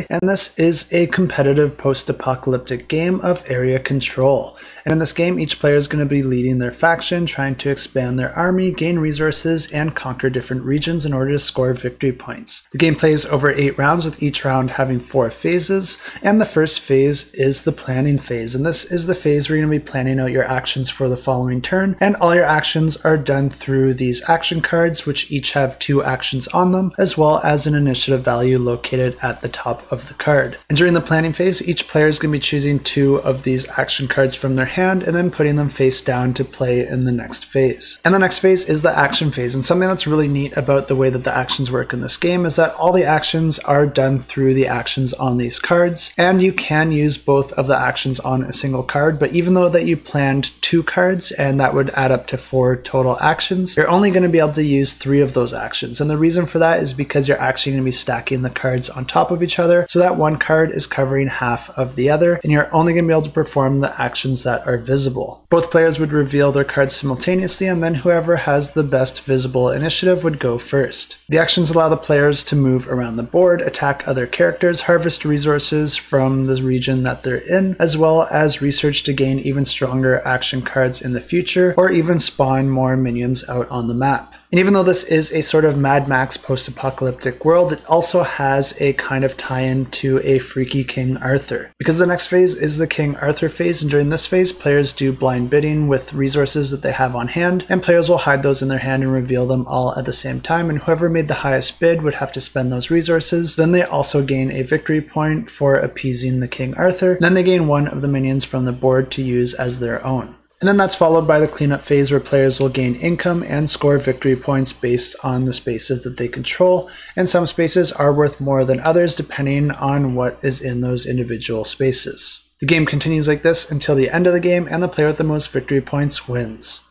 And this is a competitive post-apocalyptic game of area control. And in this game, each player is going to be leading their faction, trying to expand their army, gain resources, and conquer different regions in order to score victory points. The game plays over 8 rounds, with each round having 4 phases, and the first phase is the planning phase. And this is the phase where you're going to be planning out your actions for the following turn, and all your actions are done through these action cards, which each have 2 actions on them, as well as an initiative value located at the top of the card. And during the planning phase, each player is going to be choosing 2 of these action cards from their hand and then putting them face down to play in the next phase. And the next phase is the action phase. And something that's really neat about the way that the actions work in this game is that all the actions are done through the actions on these cards, and you can use both of the actions on a single card. But even though that you planned 2 cards and that would add up to 4 total actions, you're only going to be able to use 3 of those actions. And the reason for that is because you're actually going to be stacking the cards on top of each other, so that one card is covering half of the other, and you're only going to be able to perform the actions that are visible. Both players would reveal their cards simultaneously, and then whoever has the best visible initiative would go first. The actions allow the players to move around the board, attack other characters, harvest resources from the region that they're in, as well as research to gain even stronger action cards in the future, or even spawn more minions out on the map. And even though this is a sort of Mad Max post-apocalyptic world, it also has a kind of tie-in to a freaky King Arthur. Because the next phase is the King Arthur phase, and during this phase, players do blind bidding with resources that they have on hand, and players will hide those in their hand and reveal them all at the same time, and whoever made the highest bid would have to spend those resources. Then they also gain a victory point for appeasing the King Arthur, and then they gain 1 of the minions from the board to use as their own. And then that's followed by the cleanup phase, where players will gain income and score victory points based on the spaces that they control, and some spaces are worth more than others depending on what is in those individual spaces. The game continues like this until the end of the game, and the player with the most victory points wins.